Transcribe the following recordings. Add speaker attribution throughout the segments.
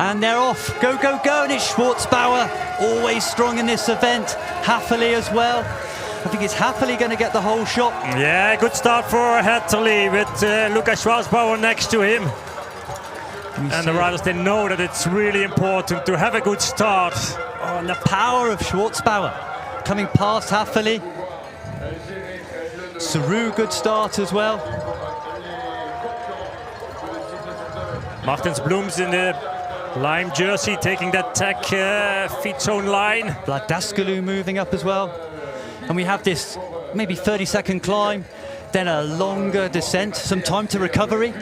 Speaker 1: And they're off. Go, go, go. And it's Schwarzbauer, always strong in this event. Happily as well. I think it's Happily going to get the whole shot.
Speaker 2: Yeah, good start for Happily with Lukas Schwarzbauer next to him. And the riders, they know that it's really important to have a good start.
Speaker 1: Oh, and the power of Schwarzbauer coming past Happily. Saru, good start as well.
Speaker 2: Martens Bloems in the lime jersey, taking that tech feet zone line.
Speaker 1: Vladascalu moving up as well. And we have this maybe 30-second climb, then a longer descent, some time to recovery,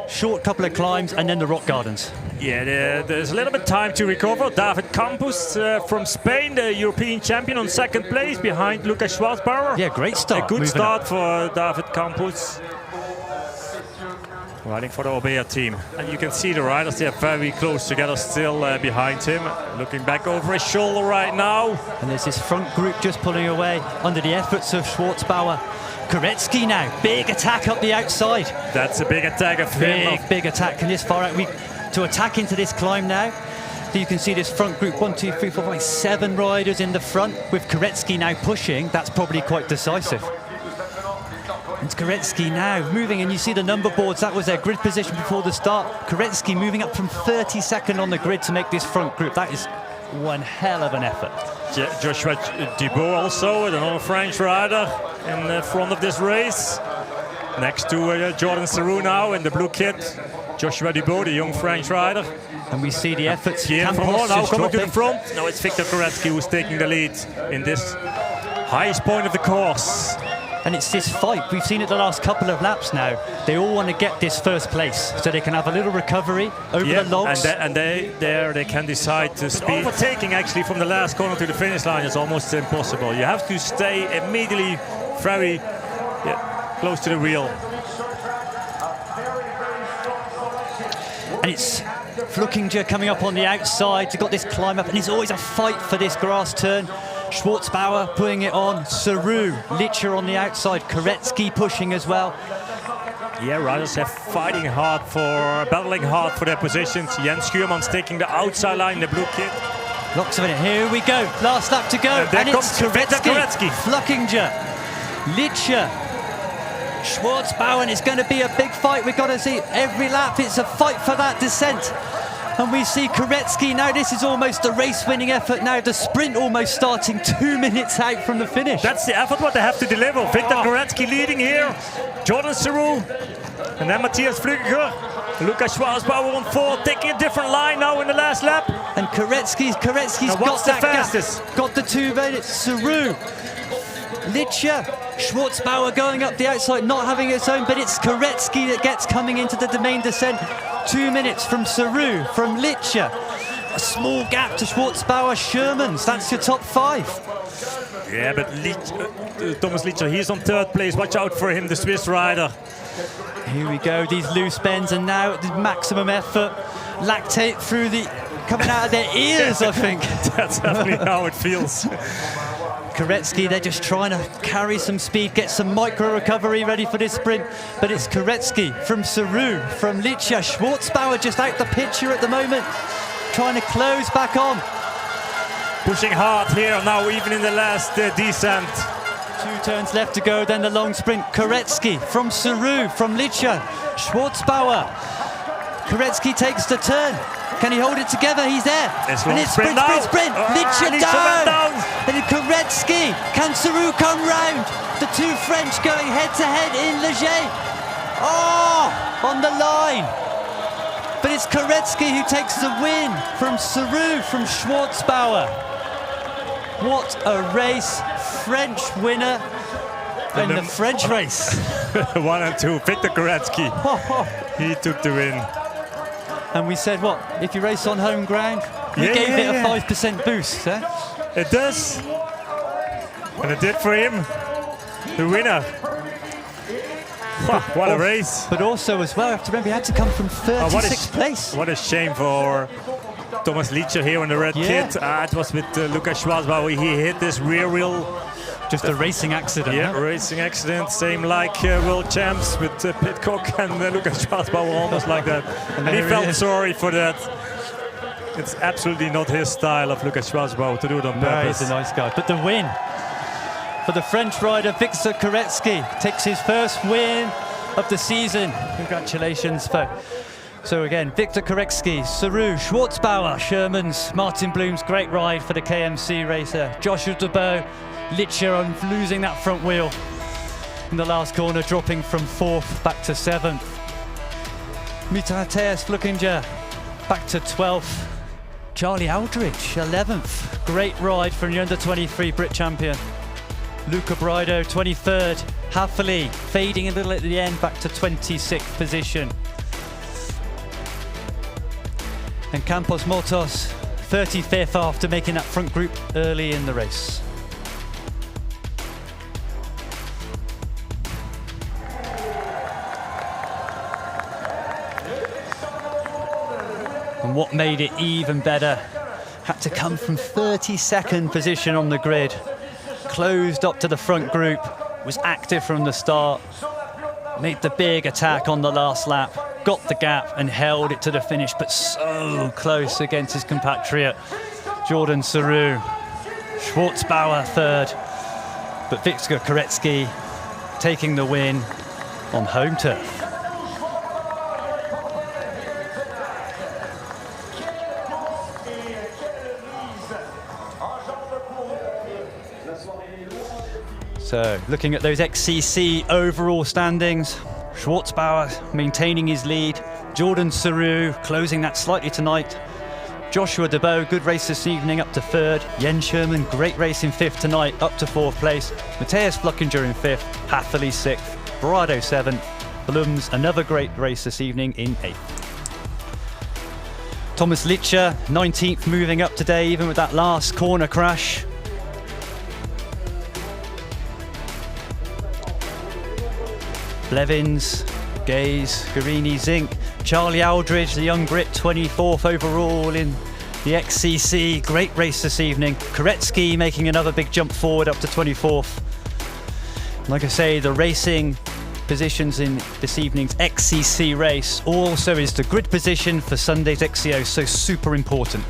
Speaker 1: short couple of climbs, and then the rock gardens.
Speaker 2: Yeah, there's a little bit time to recover. David Campos from Spain, the European champion, on second place behind Lukas Schwarzbauer.
Speaker 1: Yeah, great start.
Speaker 2: A good start for David Campos. Riding for the Orbea team. And you can see the riders, they are very close together still behind him. Looking back over his shoulder right now.
Speaker 1: And there's this front group just pulling away under the efforts of Schwarzbauer. Koretsky now, big attack up the outside.
Speaker 2: That's a big attack of him.
Speaker 1: Big attack. And this far out, to attack into this climb now. You can see this front group, 1, 2, 3, 4, 5, 7 riders in the front. With Koretsky now pushing, that's probably quite decisive. It's Koretsky now moving, and you see the number boards. That was their grid position before the start. Koretsky moving up from 32nd on the grid to make this front group. That is one hell of an effort.
Speaker 2: Joshua Dibot also, another French rider in the front of this race. Next to Jordan Saru now in the blue kit. Joshua Dibot, the young French rider.
Speaker 1: And we see the efforts.
Speaker 2: Now coming to the front. Now it's Victor Koretsky who's taking the lead in this highest point of the course.
Speaker 1: And it's this fight. We've seen it the last couple of laps now. They all want to get this first place so they can have a little recovery over the logs.
Speaker 2: And they can decide to speed. Overtaking actually from the last corner to the finish line is almost impossible. You have to stay immediately very close to the wheel.
Speaker 1: And it's Flukinger coming up on the outside. They've got this climb up, and it's always a fight for this grass turn. Schwarzbauer putting it on, Saru, Licher on the outside, Koretsky pushing as well.
Speaker 2: Yeah, riders are battling hard for their positions. Jens Schuurman's taking the outside line in the blue kit.
Speaker 1: Lots of it. Here we go. Last lap to go. And it's Koretsky, Flukinger, Licher, Schwarzbauer, and it's going to be a big fight. We've got to see every lap. It's a fight for that descent. And we see Koretsky now. This is almost a race-winning effort now. The sprint almost starting 2 minutes out from the finish.
Speaker 2: That's the effort what they have to deliver. Victor Koretsky leading here. Jordan Saru. And then Matthias Flukinger. Lukas Schwarzbauer on 4, taking a different line now in the last lap.
Speaker 1: And Koretsky's got that fastest. Got the 2 minutes. Saru, Licher, Schwarzbauer going up the outside, not having its own, but it's Koretsky that gets coming into the main descent. 2 minutes from Saru, from Licher. A small gap to Schwarzbauer, Shermans. That's your top 5.
Speaker 2: Yeah, but Thomas Licher, he's on 3rd place. Watch out for him, the Swiss rider.
Speaker 1: Here we go, these loose bends, and now the maximum effort. Lactate through coming out of their ears, I think.
Speaker 2: That's definitely how it feels.
Speaker 1: Koretsky, they're just trying to carry some speed, get some micro recovery ready for this sprint. But it's Koretsky from Saru, from Licher. Schwarzbauer just out the picture at the moment, trying to close back on.
Speaker 2: Pushing hard here now, even in the last descent.
Speaker 1: 2 turns left to go, then the long sprint. Koretsky from Saru, from Licher. Schwarzbauer. Koretsky takes the turn. Can he hold it together? He's there. And it's sprint. Licher down. And Koretsky. Can Saru come round? The 2 French going head-to-head in Leger. Oh, on the line. But it's Koretsky who takes the win from Saru, from Schwarzbauer. What a race. French winner in the French race.
Speaker 2: 1 and 2, Victor Koretsky. He took the win.
Speaker 1: And we said, what, if you race on home ground? We gave it a 5% boost.
Speaker 2: It does. And it did for him. The winner. What a race.
Speaker 1: But also as well, you have to remember, he had to come from 36th place.
Speaker 2: What a shame for Thomas Licher here in the red kit. It was with Lukas Schwarzbauer. He hit this rear wheel.
Speaker 1: Just a racing accident.
Speaker 2: Yeah, racing accident. Same like world champs with Pitcock and Lukas Schwarzbauer, almost like that. And he felt sorry for that. It's absolutely not his style of Lukas Schwarzbauer to do it on
Speaker 1: No,
Speaker 2: purpose.
Speaker 1: he's a nice guy. But the win for the French rider Victor Koretsky takes his first win of the season. Congratulations, so again, Victor Koretsky, Sarrou, Schwarzbauer, Sherman's, Martin Bloom's great ride for the KMC racer. Joshua Dubois, Licher on losing that front wheel in the last corner, dropping from 4th back to 7th. Matthias Flukinger back to 12th. Charlie Aldridge, 11th. Great ride from the under-23 Brit champion. Luca Brido, 23rd. Happily fading a little at the end, back to 26th position. And Campos Motos, 35th after making that front group early in the race. And what made it even better, had to come from 32nd position on the grid. Closed up to the front group, was active from the start, made the big attack on the last lap, got the gap and held it to the finish, but so close against his compatriot, Jordan Sarrou. Schwarzbauer 3rd, but Victor Koretsky taking the win on home turf. So, looking at those XCC overall standings, Schwarzbauer maintaining his lead, Jordan Sarrou closing that slightly tonight, Joshua Dubois, good race this evening, up to 3rd, Jens Sherman, great race in 5th tonight, up to 4th place, Matthias Flukinger in 5th, Hatherley 6th, Brado 7th, Blums, another great race this evening in 8th. Thomas Licher, 19th, moving up today, even with that last corner crash. Blevins, Gaze, Guarini, Zink, Charlie Aldridge, the young Brit, 24th overall in the XCC. Great race this evening. Koretsky making another big jump forward up to 24th. Like I say, the racing positions in this evening's XCC race also is the grid position for Sunday's XCO, so super important.